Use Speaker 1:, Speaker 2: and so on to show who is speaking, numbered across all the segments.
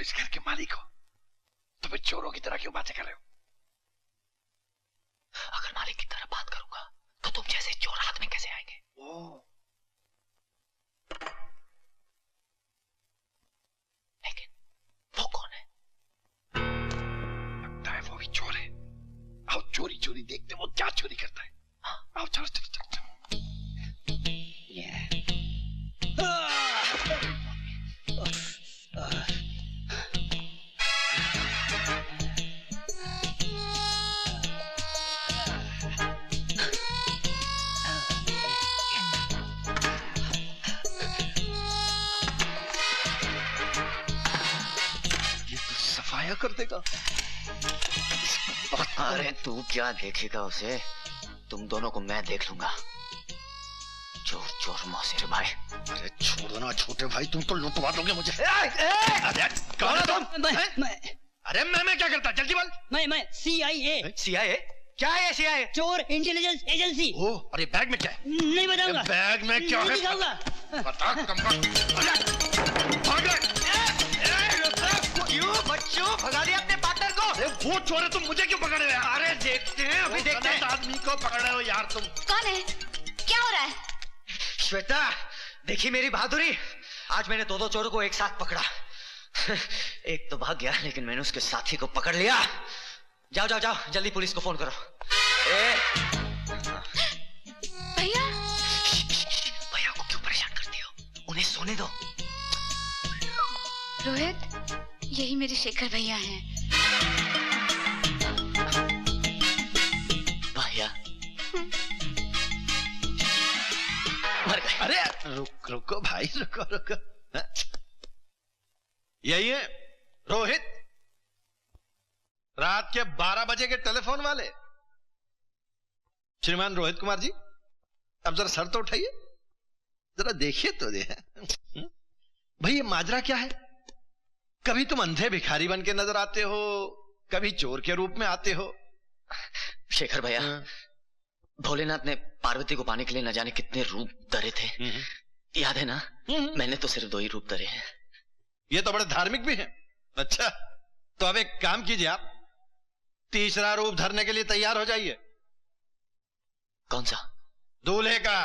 Speaker 1: इस घर के मालिक हो तो फिर चोरों की तरह क्यों बातें कर रहे हो?
Speaker 2: अगर मालिक की तरह बात करूंगा तो तुम जैसे चोर हाथ में कैसे आएंगे? लेकिन वो कौन है?
Speaker 1: लगता है वो भी चोर है। आओ चोरी चोरी देखते वो क्या चोरी करता है। आओ चलो चलो चलो, चलो। कर देगा।
Speaker 2: अरे तू क्या देखेगा उसे? तुम दोनों को मैं देख लूंगा। चोर चोर मौसेरे भाई।
Speaker 1: अरे छोड़ो ना छोटे भाई, तुम तो लुटवा दोगे मुझे। अरे कौन है तुम? अरे मैं क्या करता? जल्दी बोल।
Speaker 3: मैं CIA।
Speaker 2: CIA? क्या है CIA?
Speaker 3: चोर इंटेलिजेंस एजेंसी।
Speaker 1: ओ, अरे बैग में क्या है?
Speaker 3: नहीं बताऊंगा।
Speaker 1: बैग में क्या है?
Speaker 3: दिखाऊंगा।
Speaker 1: बता
Speaker 2: क्यों बच्चों भगा दिया अपने पार्टनर को?
Speaker 1: अरे वो चोर है, तुम मुझे क्यों पकड़ रहे हो?
Speaker 2: अरे देखते हैं, अभी देखते हैं।
Speaker 1: आदमी को पकड़ रहे हो यार तुम।
Speaker 4: कौन है? क्या हो रहा है?
Speaker 2: श्वेता, देखी मेरी बहादुरी। आज मैंने दो चोरों को एक साथ पकड़ा। एक तो भाग गया लेकिन मैंने उसके साथी को पकड़ लिया। जाओ जाओ जाओ, जल्दी पुलिस को फोन करो।
Speaker 4: भैया
Speaker 2: भैया को क्यों परेशान करती हो? उन्हें सोने दो।
Speaker 4: रोहित, यही मेरे शेखर भैया हैं।
Speaker 2: भैया मर गए।
Speaker 1: अरे रुको भाई, रुको। यही है रोहित, रात के 12 बजे के टेलीफोन वाले। श्रीमान रोहित कुमार जी, अब जरा सर तो उठाइए, जरा देखिए तो भाई ये माजरा क्या है? कभी तुम अंधे भिखारी बन के नजर आते हो, कभी चोर के रूप में आते हो।
Speaker 2: शेखर भैया, भोलेनाथ ने पार्वती को पाने के लिए न जाने कितने रूप धरे थे, याद है ना? मैंने तो सिर्फ 2 ही रूप धरे हैं।
Speaker 1: ये तो बड़े धार्मिक भी हैं। अच्छा, तो अब एक काम कीजिए, आप 3रा रूप धरने के लिए तैयार हो जाइए।
Speaker 2: कौन सा?
Speaker 1: दूल्हे का।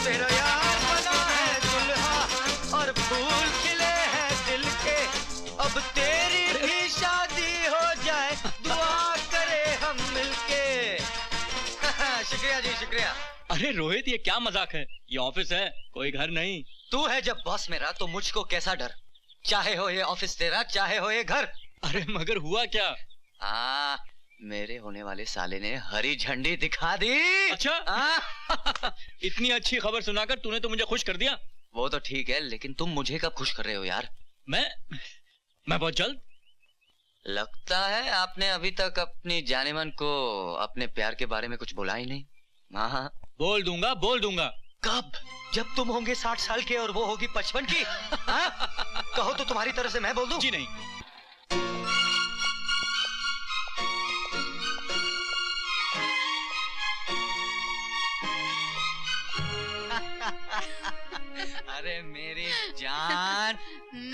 Speaker 2: तेरा यार बना है दुल्हा और फूल खिले हैं दिल के। अब तेरी भी शादी हो जाए, दुआ करे हम मिलके। शुक्रिया जी, शुक्रिया।
Speaker 5: अरे रोहित, ये क्या मजाक है? ये ऑफिस है, कोई घर नहीं।
Speaker 2: तू है जब बॉस मेरा तो मुझको कैसा डर, चाहे हो ये ऑफिस तेरा, चाहे हो ये घर।
Speaker 5: अरे मगर हुआ क्या?
Speaker 2: मेरे होने वाले साले ने हरी झंडी दिखा दी।
Speaker 5: अच्छा? इतनी अच्छी खबर सुनाकर तूने तो मुझे खुश कर दिया।
Speaker 2: वो तो ठीक है, लेकिन तुम मुझे कब खुश कर रहे हो यार?
Speaker 5: मैं बहुत जल्द।
Speaker 2: लगता है आपने अभी तक अपनी जानेमन को अपने प्यार के बारे में कुछ बोला ही नहीं। हाँ,
Speaker 5: बोल दूंगा।
Speaker 2: कब? जब तुम होंगे 60 साल के और वो होगी 55 की। कहो तो तुम्हारी तरफ से मैं बोल दूं?
Speaker 5: जी नहीं।
Speaker 2: अरे मेरी जान,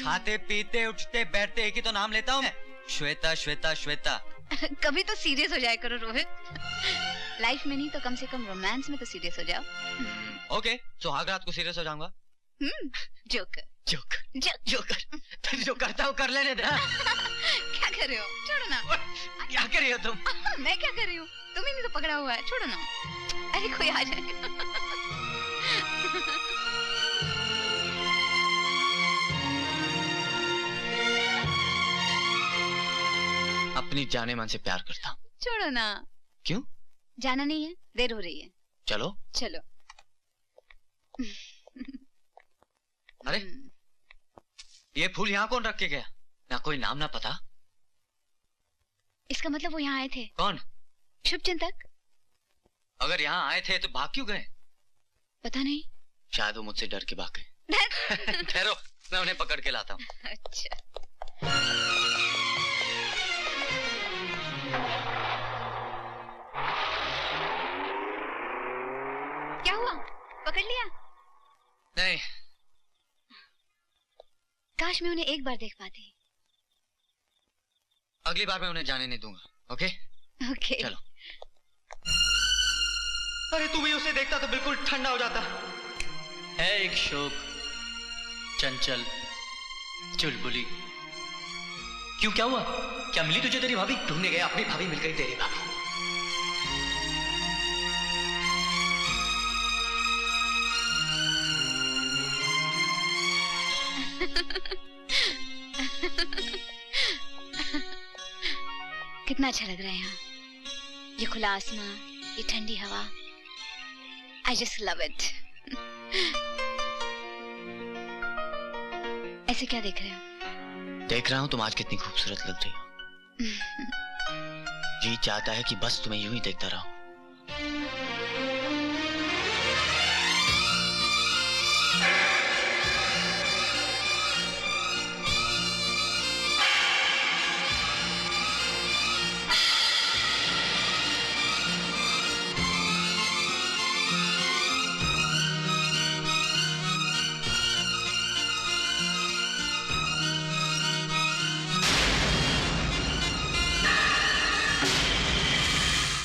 Speaker 2: खाते पीते उठते बैठते एक ही तो नाम लेता हूँ मैं, श्वेता श्वेता श्वेता।
Speaker 4: कभी तो सीरियस हो जाया करो रोहित। लाइफ में नहीं तो कम से कम रोमांस में तो सीरियस हो जाओ।
Speaker 2: ओके, सुहागरात को सीरियस हो जाऊंगा।
Speaker 4: जोकर
Speaker 2: जोकर फिर जो करता हूँ कर लेने दे।
Speaker 4: क्या कर रहे हो? छोड़ो ना।
Speaker 2: क्या कर रही हो तुम?
Speaker 4: मैं क्या कर रही हूँ? तुम्हें नहीं तो पकड़ा हुआ है, छोड़ो ना। अरे कोई आ जाएगा।
Speaker 2: अपनी जाने मन से प्यार करता हूँ।
Speaker 4: छोड़ो ना।
Speaker 2: क्यों?
Speaker 4: जाना नहीं है, देर हो रही है।
Speaker 2: चलो। अरे ये फूल यहाँ कौन रख के गया? ना कोई नाम ना पता।
Speaker 4: इसका मतलब वो यहाँ आए थे।
Speaker 2: कौन?
Speaker 4: शुभचिंतक।
Speaker 2: अगर यहाँ आए थे तो भाग क्यों गए?
Speaker 4: पता नहीं।
Speaker 2: शायद वो मुझसे डर के भाग गए। ठहरो, मैं उन्हें पकड़ के लाता हूँ।
Speaker 4: अच्छा। क्या हुआ? पकड़ लिया?
Speaker 2: नहीं।
Speaker 4: काश मैं उन्हें एक बार देख पाती।
Speaker 2: अगली बार मैं उन्हें जाने नहीं दूंगा। ओके?
Speaker 4: ओके।
Speaker 2: चलो। अरे तू भी उसे देखता तो बिल्कुल ठंडा हो जाता।
Speaker 5: है एक शोक, चंचल, चुलबुली। क्यों, क्या हुआ? क्या मिली तुझे तेरी भाभी?
Speaker 2: ढूंढने गया, अपनी भाभी मिल गई, तेरी भाभी।
Speaker 4: कितना अच्छा लग रहा है यहाँ। ये खुला आसमां, ये ठंडी हवा। I just love it. ऐसे क्या देख रहे हो?
Speaker 2: देख रहा हूँ तुम आज कितनी खूबसूरत लग रही हो। जी चाहता है कि बस तुम्हें यूं ही देखता रहो।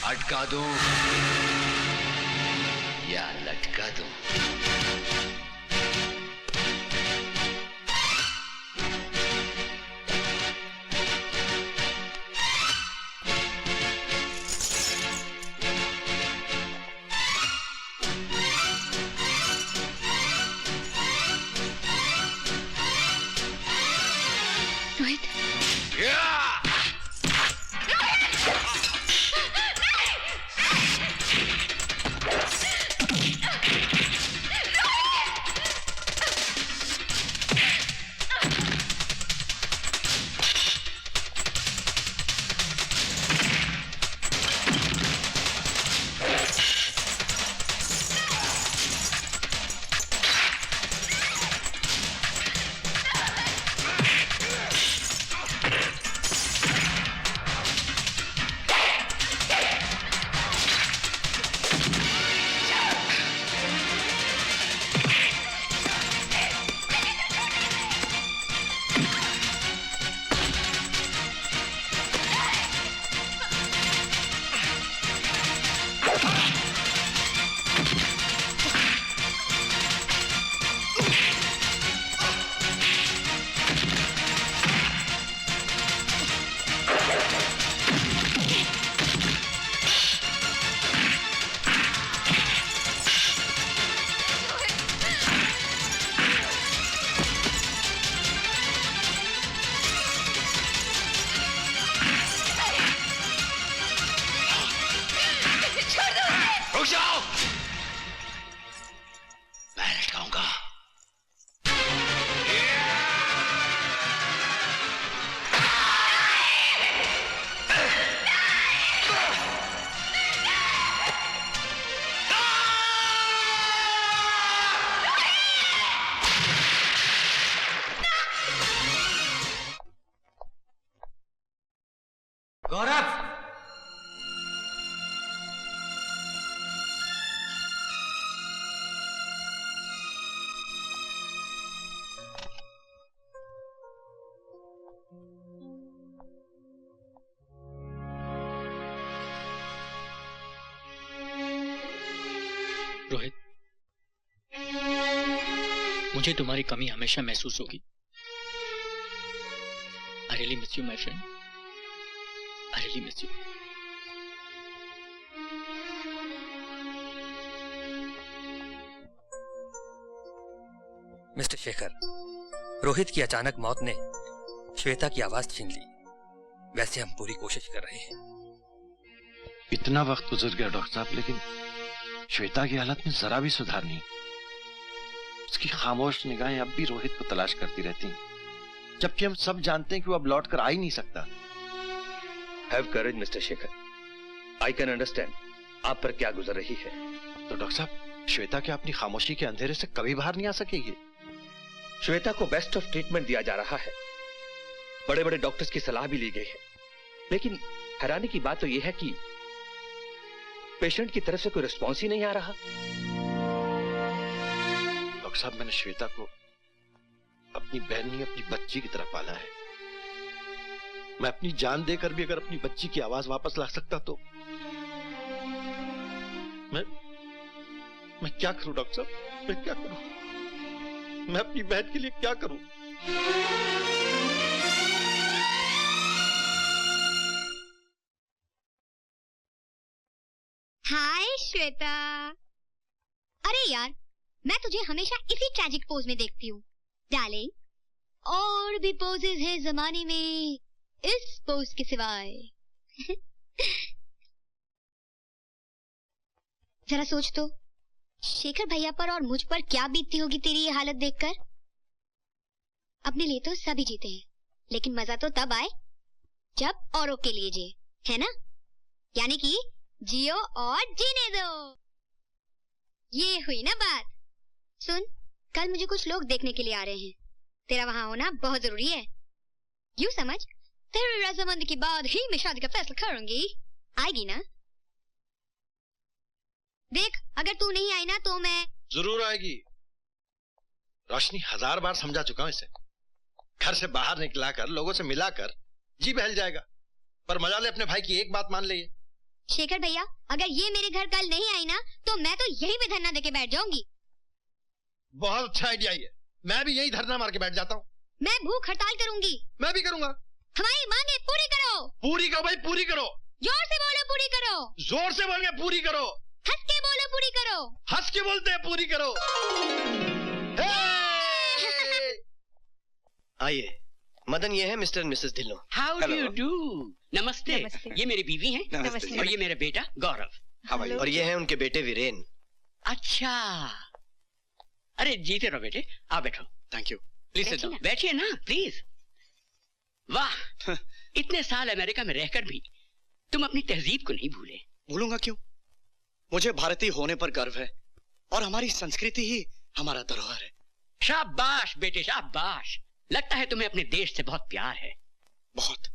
Speaker 1: अटका दूं या लटका दूं?
Speaker 4: रोहित।
Speaker 2: गौरव,
Speaker 5: रोहित, मुझे तुम्हारी कमी हमेशा महसूस होगी। I really miss you, my friend. I really miss you.
Speaker 6: Mister Shekhar, Rohit की अचानक मौत ने श्वेता की आवाज छीन ली। वैसे हम पूरी कोशिश कर रहे हैं।
Speaker 1: इतना वक्त गुजर गया डॉक्टर साहब, लेकिन श्वेता की हालत में जरा भी सुधार नहीं। उसकी खामोश निगाहें अब भी रोहित को तलाश करती रहती हैं, जबकि हम सब जानते हैं कि वो अब लौट कर आ ही नहीं सकता।
Speaker 6: Have courage mister Shekhar, I can understand आप पर क्या गुजर रही है।
Speaker 1: तो डॉक्टर साहब, श्वेता क्या अपनी खामोशी के अंधेरे से कभी बाहर नहीं आ सकेगी?
Speaker 7: श्वेता को बेस्ट ऑफ ट्रीटमेंट दिया जा रहा है, बड़े बड़े डॉक्टर्स की सलाह भी ली गई है, लेकिन हैरानी की बात तो यह है कि पेशेंट की तरफ से कोई रिस्पॉन्स ही नहीं आ रहा।
Speaker 1: डॉक्टर साहब, मैंने श्वेता को अपनी बहन नहीं, अपनी बच्ची की तरह पाला है। मैं अपनी जान देकर भी अगर अपनी बच्ची की आवाज वापस ला सकता तो मैं क्या करूं डॉक्टर साहब, मैं क्या करूं? मैं अपनी बहन के लिए क्या करूं?
Speaker 4: हाय श्वेता। अरे यार, मैं तुझे हमेशा इसी ट्रैजिक पोज में देखती हूँ डार्लिंग। और भी पोजेस हैं जमाने में इस पोज के सिवाय। जरा सोच तो, शेखर भैया पर और मुझ पर क्या बीतती होगी तेरी ये हालत देखकर। अपने लिए तो सभी जीते हैं, लेकिन मजा तो तब आए जब औरों के लिए जिए, है ना? यानी कि जियो और जीने दो। ये हुई ना बात। सुन, कल मुझे कुछ लोग देखने के लिए आ रहे हैं, तेरा वहां होना बहुत जरूरी है। यूं समझ, तेरी रजामंदी के बाद ही मैं शादी का फैसला करूंगी। आएगी ना? देख, अगर तू नहीं आई ना तो मैं
Speaker 1: जरूर आएगी। रोशनी, 1000 बार समझा चुका हूं इसे। घर से बाहर निकलाकर, लोगों से मिलाकर जी बहल जाएगा, पर मजा ले अपने भाई की एक बात मान ले।
Speaker 4: शेखर भैया, अगर ये मेरे घर कल नहीं आई ना तो मैं तो यहीं पे धरना देके बैठ जाऊंगी।
Speaker 1: बहुत अच्छा आइडिया है, मैं भी यही धरना मार के बैठ जाता हूँ।
Speaker 4: मैं भूख हड़ताल करूंगी।
Speaker 1: मैं भी करूंगा।
Speaker 4: हमारी मांगे पूरी करो।
Speaker 1: पूरी करो भाई, पूरी करो।
Speaker 4: जोर से बोलो पूरी करो।
Speaker 1: जोर से बोल के पूरी करो।
Speaker 4: हंस के बोलो पूरी करो।
Speaker 1: हंस के बोलते हैं पूरी करो।
Speaker 2: आइए, मदन, ये है mister Mrs Dhillon.
Speaker 3: How do you do? नमस्ते। ये मेरी बीवी हैं।
Speaker 2: नमस्ते।
Speaker 3: और ये मेरा बेटा गौरव।
Speaker 2: और ये है उनके बेटे वीरेन।
Speaker 3: अच्छा, अरे जीते रहो बेटे, आओ बैठो।
Speaker 2: Thank you.
Speaker 3: प्लीज बैठिए ना प्लीज। वाह, इतने साल अमेरिका में रहकर भी तुम अपनी तहजीब को नहीं भूले।
Speaker 2: भूलूंगा क्यों? मुझे भारतीय होने पर गर्व है और हमारी संस्कृति ही हमारा धरोहर है।
Speaker 3: शाबाश बेटे, शाबाश। लगता है तुम्हें अपने देश से बहुत प्यार है।
Speaker 2: बहुत।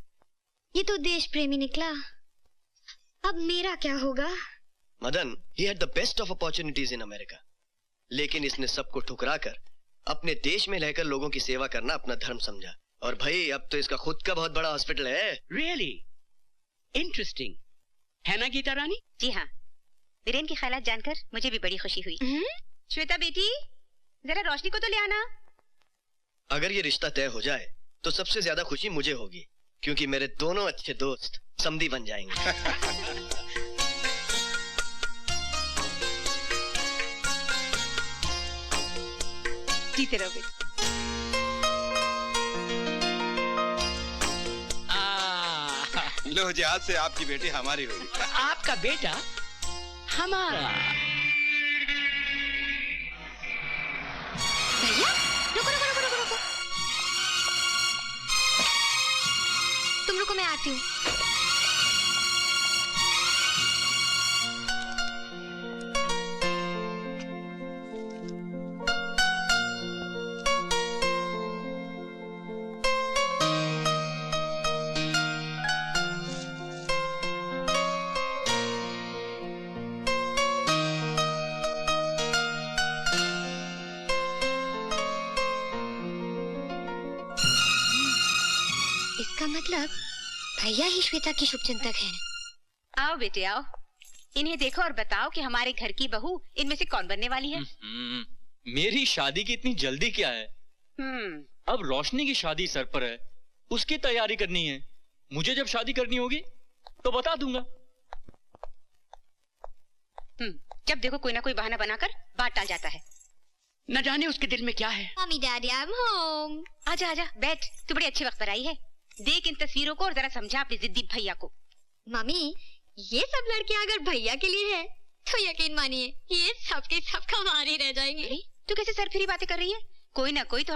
Speaker 4: ये तो देश प्रेमी निकला। अब मेरा क्या होगा?
Speaker 2: Madan, he had the best of opportunities in America, लेकिन इसने सबको ठुकराकर अपने देश में रहकर लोगों की सेवा करना अपना धर्म समझा। और भाई, अब तो इसका खुद का बहुत बड़ा हॉस्पिटल है।
Speaker 3: रियली इंटरेस्टिंग है ना गीता रानी?
Speaker 8: जी हाँ, वीरेन की ख्यालात जानकर मुझे भी बड़ी खुशी हुई। श्वेता बेटी, जरा रोशनी को तो ले आना।
Speaker 2: अगर ये रिश्ता तय हो जाए तो सबसे ज्यादा खुशी मुझे होगी, क्योंकि मेरे दोनों अच्छे दोस्त समधी बन जाएंगे।
Speaker 8: जीते रहो बेटी।
Speaker 9: लो जी, आज से आपकी बेटी हमारी हुई।
Speaker 3: आपका बेटा हमारा।
Speaker 4: भैया, रुको रुको रुको रुको रुको। तुम रुको, मैं आती हूँ। इसका मतलब भैया ही श्वेता की शुभचिंतक हैं।
Speaker 8: आओ बेटे आओ, इन्हें देखो और बताओ कि हमारे घर की बहू इनमें से कौन बनने वाली है।
Speaker 5: मेरी शादी की इतनी जल्दी क्या है? अब रोशनी की शादी सर पर है, उसकी तैयारी करनी है। मुझे जब शादी करनी होगी तो बता दूंगा।
Speaker 8: जब देखो कोई ना कोई बहाना बनाकर बात टाल जाता है।
Speaker 3: न जाने उसके दिल में क्या है।
Speaker 4: Mummy daddy, I am home.
Speaker 8: आजा आजा बैठ, तू बड़े अच्छे वक्त पर आई है। देख इन तस्वीरों को और जरा समझा अपने जिद्दी भैया को।
Speaker 4: मम्मी, ये सब लड़कियां अगर भैया के लिए है तो यकीन मानिए ये सब के सब कमारी रह जाएंगे।
Speaker 8: तू कैसे सरफिरी बातें कर रही है? कोई ना कोई तो